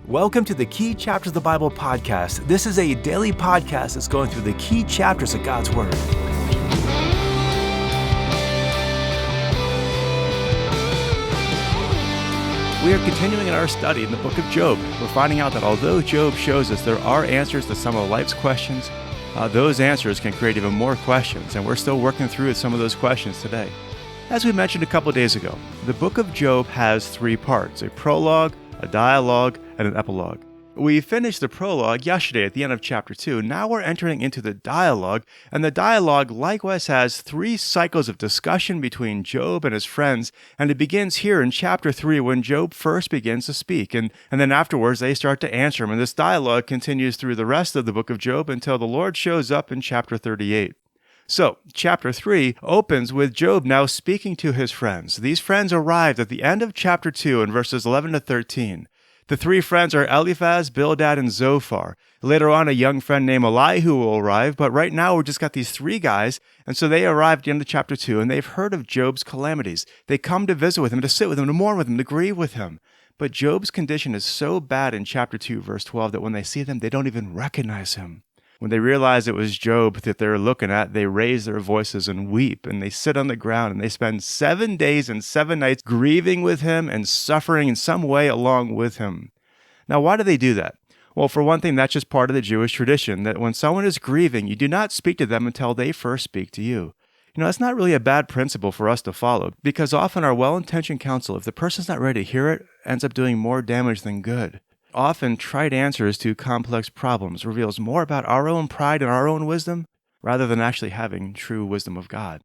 Welcome to the Key Chapters of the Bible podcast. This is a daily podcast that's going through the key chapters of God's Word. We are continuing in our study in the book of Job. We're finding out that although Job shows us there are answers to some of life's questions, those answers can create even more questions, and we're still working through some of those questions today. As we mentioned a couple days ago, the book of Job has three parts: a prologue, a dialogue, and an epilogue. We finished the prologue yesterday at the end of chapter 2. Now we're entering into the dialogue, and the dialogue likewise has three cycles of discussion between Job and his friends, and it begins here in chapter 3 when Job first begins to speak, and then afterwards they start to answer him, and this dialogue continues through the rest of the book of Job until the Lord shows up in chapter 38. So, chapter 3 opens with Job now speaking to his friends. These friends arrived at the end of chapter 2 in verses 11 to 13. The three friends are Eliphaz, Bildad, and Zophar. Later on, a young friend named Elihu will arrive, but right now we've just got these three guys, and so they arrived at the end of chapter 2, and they've heard of Job's calamities. They come to visit with him, to sit with him, to mourn with him, to grieve with him. But Job's condition is so bad in chapter 2, verse 12, that when they see them, they don't even recognize him. When they realize it was Job that they're looking at, they raise their voices and weep, and they sit on the ground, and they spend 7 days and 7 nights grieving with him and suffering in some way along with him. Now, why do they do that? Well, for one thing, that's just part of the Jewish tradition, that when someone is grieving, you do not speak to them until they first speak to you. You know, that's not really a bad principle for us to follow, because often our well-intentioned counsel, if the person's not ready to hear it, ends up doing more damage than good. Often, trite answers to complex problems reveals more about our own pride and our own wisdom rather than actually having true wisdom of God.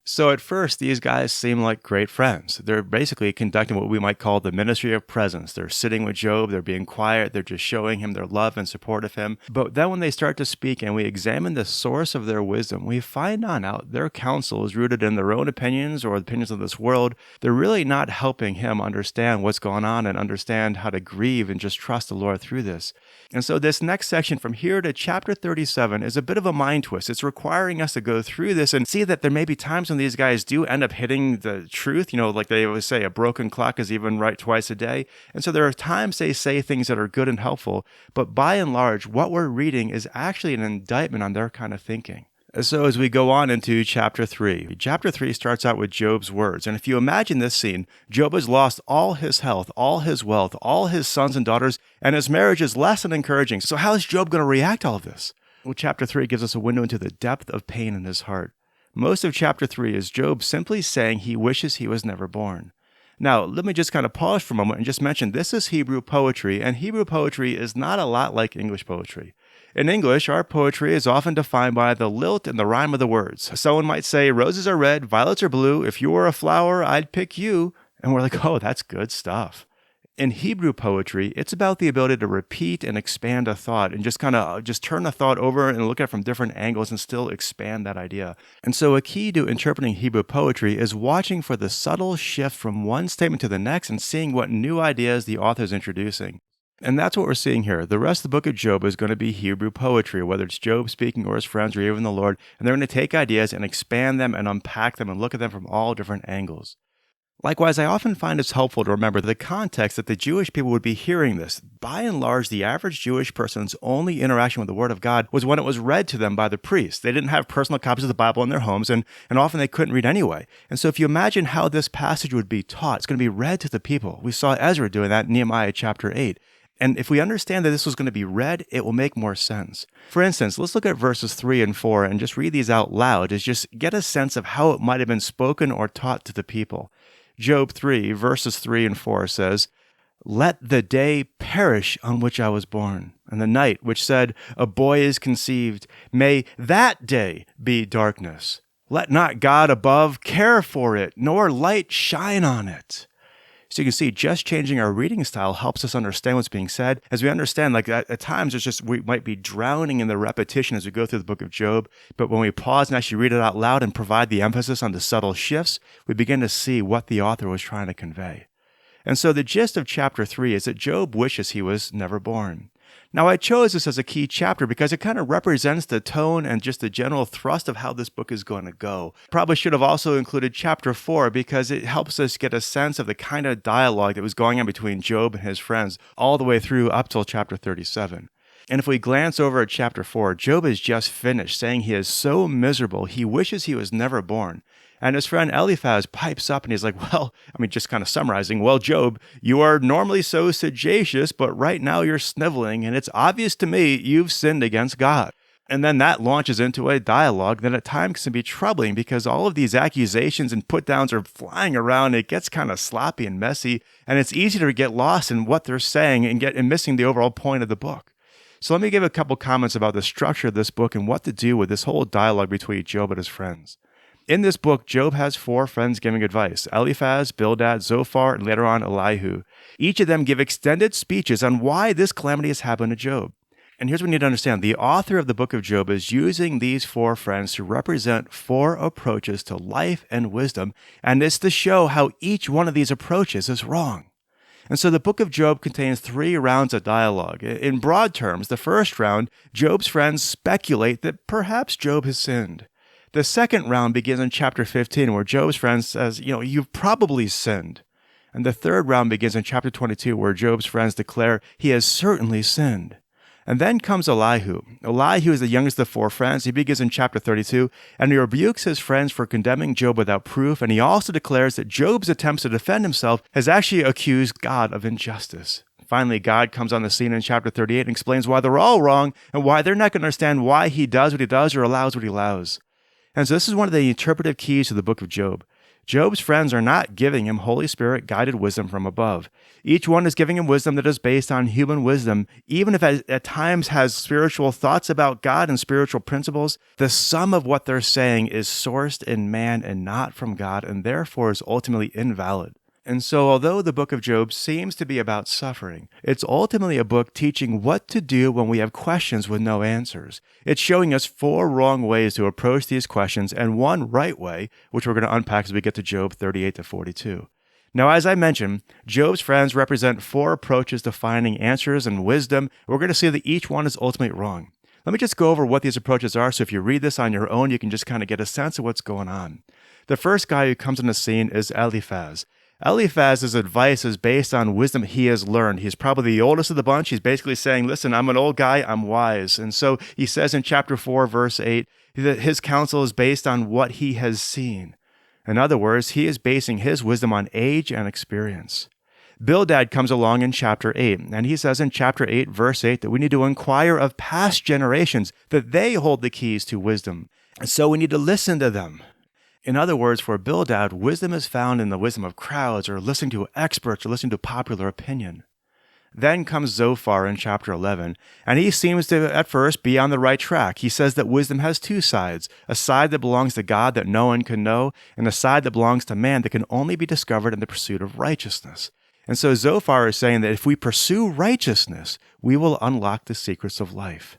So at first, these guys seem like great friends. They're basically conducting what we might call the ministry of presence. They're sitting with Job, they're being quiet, they're just showing him their love and support of him. But then when they start to speak and we examine the source of their wisdom, we find out their counsel is rooted in their own opinions or the opinions of this world. They're really not helping him understand what's going on and understand how to grieve and just trust the Lord through this. And so this next section from here to chapter 37 is a bit of a mind twist. It's requiring us to go through this and see that there may be times when these guys do end up hitting the truth. You know, like they always say, a broken clock is even right twice a day. And so there are times they say things that are good and helpful, but by and large, what we're reading is actually an indictment on their kind of thinking. So as we go on into chapter 3 starts out with Job's words. And if you imagine this scene, Job has lost all his health, all his wealth, all his sons and daughters, and his marriage is less than encouraging. So how is Job going to react to all of this? Well, chapter 3 gives us a window into the depth of pain in his heart. Most of chapter 3 is Job simply saying he wishes he was never born. Now, let me just kind of pause for a moment and just mention this is Hebrew poetry, and Hebrew poetry is not a lot like English poetry. In English, our poetry is often defined by the lilt and the rhyme of the words. Someone might say, roses are red, violets are blue, if you were a flower, I'd pick you. And we're like, oh, that's good stuff. In Hebrew poetry, it's about the ability to repeat and expand a thought and just turn a thought over and look at it from different angles and still expand that idea. And so a key to interpreting Hebrew poetry is watching for the subtle shift from one statement to the next and seeing what new ideas the author is introducing. And that's what we're seeing here. The rest of the book of Job is going to be Hebrew poetry, whether it's Job speaking or his friends or even the Lord, and they're going to take ideas and expand them and unpack them and look at them from all different angles. Likewise, I often find it's helpful to remember the context that the Jewish people would be hearing this. By and large, the average Jewish person's only interaction with the Word of God was when it was read to them by the priest. They didn't have personal copies of the Bible in their homes, and often they couldn't read anyway. And so if you imagine how this passage would be taught, it's going to be read to the people. We saw Ezra doing that in Nehemiah chapter 8. And if we understand that this was going to be read, it will make more sense. For instance, let's look at verses 3 and 4 and just read these out loud to just get a sense of how it might have been spoken or taught to the people. Job 3, verses 3 and 4 says, "Let the day perish on which I was born, and the night which said, a boy is conceived. May that day be darkness. Let not God above care for it, nor light shine on it." So you can see just changing our reading style helps us understand what's being said. As we understand, like at times we might be drowning in the repetition as we go through the book of Job, but when we pause and actually read it out loud and provide the emphasis on the subtle shifts, we begin to see what the author was trying to convey. And so the gist of chapter 3 is that Job wishes he was never born. Now, I chose this as a key chapter because it kind of represents the tone and just the general thrust of how this book is going to go. Probably should have also included chapter 4 because it helps us get a sense of the kind of dialogue that was going on between Job and his friends all the way through up till chapter 37. And if we glance over at chapter 4, Job has just finished saying he is so miserable he wishes he was never born. And his friend Eliphaz pipes up and he's like, just kind of summarizing, well, Job, you are normally so sagacious, but right now you're sniveling, and it's obvious to me you've sinned against God. And then that launches into a dialogue that at times can be troubling because all of these accusations and put-downs are flying around. It gets kind of sloppy and messy, and it's easy to get lost in what they're saying and missing the overall point of the book. So let me give a couple comments about the structure of this book and what to do with this whole dialogue between Job and his friends. In this book, Job has 4 friends giving advice: Eliphaz, Bildad, Zophar, and later on Elihu. Each of them give extended speeches on why this calamity has happened to Job. And here's what we need to understand. The author of the book of Job is using these 4 friends to represent 4 approaches to life and wisdom, and it's to show how each one of these approaches is wrong. And so the book of Job contains 3 rounds of dialogue. In broad terms, the first round, Job's friends speculate that perhaps Job has sinned. The second round begins in chapter 15, where Job's friend says, you've probably sinned. And the third round begins in chapter 22, where Job's friends declare he has certainly sinned. And then comes Elihu. Elihu is the youngest of 4 friends. He begins in chapter 32, and he rebukes his friends for condemning Job without proof, and he also declares that Job's attempts to defend himself has actually accused God of injustice. Finally, God comes on the scene in chapter 38 and explains why they're all wrong and why they're not going to understand why he does what he does or allows what he allows. And so this is one of the interpretive keys to the book of Job. Job's friends are not giving him Holy Spirit-guided wisdom from above. Each one is giving him wisdom that is based on human wisdom, even if it at times has spiritual thoughts about God and spiritual principles. The sum of what they're saying is sourced in man and not from God, and therefore is ultimately invalid. And so although the book of Job seems to be about suffering, it's ultimately a book teaching what to do when we have questions with no answers. It's showing us 4 wrong ways to approach these questions and 1 right way, which we're going to unpack as we get to Job 38 to 42. Now, as I mentioned, Job's friends represent 4 approaches to finding answers and wisdom. We're going to see that each one is ultimately wrong. Let me just go over what these approaches are, so if you read this on your own, you can just kind of get a sense of what's going on. The first guy who comes on the scene is Eliphaz. Eliphaz's advice is based on wisdom he has learned. He's probably the oldest of the bunch. He's basically saying, listen, I'm an old guy, I'm wise. And so he says in chapter 4, verse 8, that his counsel is based on what he has seen. In other words, he is basing his wisdom on age and experience. Bildad comes along in chapter 8, and he says in chapter 8, verse 8, that we need to inquire of past generations, that they hold the keys to wisdom. And so we need to listen to them. In other words, for Bildad, wisdom is found in the wisdom of crowds, or listening to experts, or listening to popular opinion. Then comes Zophar in chapter 11, and he seems to, at first, be on the right track. He says that wisdom has 2 sides, a side that belongs to God that no one can know, and a side that belongs to man that can only be discovered in the pursuit of righteousness. And so Zophar is saying that if we pursue righteousness, we will unlock the secrets of life.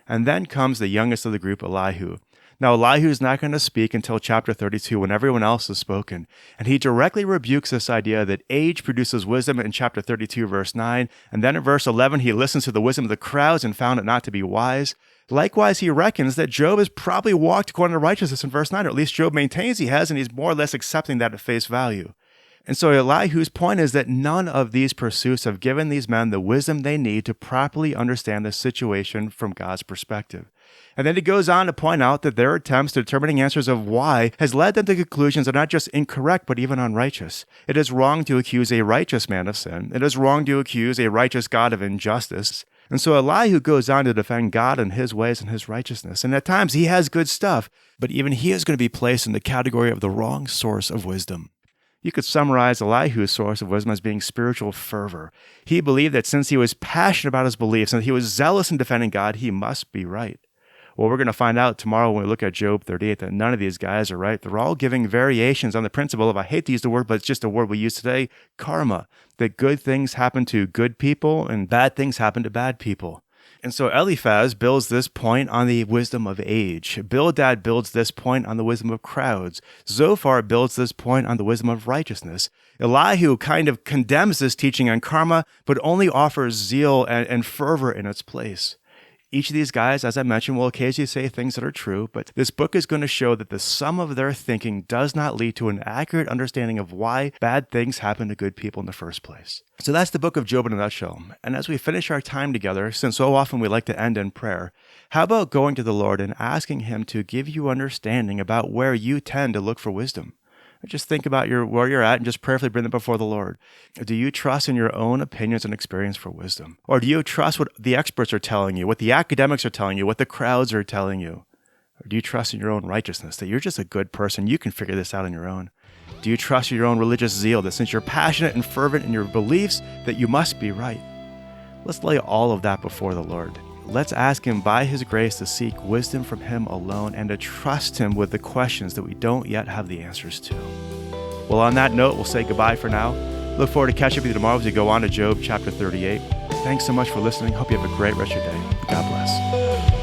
And then comes the youngest of the group, Elihu. Now, Elihu is not going to speak until chapter 32 when everyone else has spoken. And he directly rebukes this idea that age produces wisdom in chapter 32, verse 9. And then in verse 11, he listens to the wisdom of the crowds and found it not to be wise. Likewise, he reckons that Job has probably walked according to righteousness in verse 9, or at least Job maintains he has, and he's more or less accepting that at face value. And so Elihu's point is that none of these pursuits have given these men the wisdom they need to properly understand the situation from God's perspective. And then he goes on to point out that their attempts to determining answers of why has led them to conclusions that are not just incorrect, but even unrighteous. It is wrong to accuse a righteous man of sin. It is wrong to accuse a righteous God of injustice. And so Elihu goes on to defend God and his ways and his righteousness. And at times he has good stuff, but even he is going to be placed in the category of the wrong source of wisdom. You could summarize Elihu's source of wisdom as being spiritual fervor. He believed that since he was passionate about his beliefs and he was zealous in defending God, he must be right. Well, we're going to find out tomorrow when we look at Job 38 that none of these guys are right. They're all giving variations on the principle of, I hate to use the word, but it's just a word we use today, karma, that good things happen to good people and bad things happen to bad people. And so Eliphaz builds this point on the wisdom of age. Bildad builds this point on the wisdom of crowds. Zophar builds this point on the wisdom of righteousness. Elihu kind of condemns this teaching on karma, but only offers zeal and fervor in its place. Each of these guys, as I mentioned, will occasionally say things that are true, but this book is going to show that the sum of their thinking does not lead to an accurate understanding of why bad things happen to good people in the first place. So that's the book of Job in a nutshell. And as we finish our time together, since so often we like to end in prayer, how about going to the Lord and asking Him to give you understanding about where you tend to look for wisdom? Just think about where you're at and just prayerfully bring it before the Lord. Do you trust in your own opinions and experience for wisdom? Or do you trust what the experts are telling you, what the academics are telling you, what the crowds are telling you? Or do you trust in your own righteousness, that you're just a good person, you can figure this out on your own? Do you trust in your own religious zeal, that since you're passionate and fervent in your beliefs, that you must be right? Let's lay all of that before the Lord. Let's ask Him by His grace to seek wisdom from Him alone and to trust Him with the questions that we don't yet have the answers to. Well, on that note, we'll say goodbye for now. Look forward to catching up with you tomorrow as we go on to Job chapter 38. Thanks so much for listening. Hope you have a great rest of your day. God bless.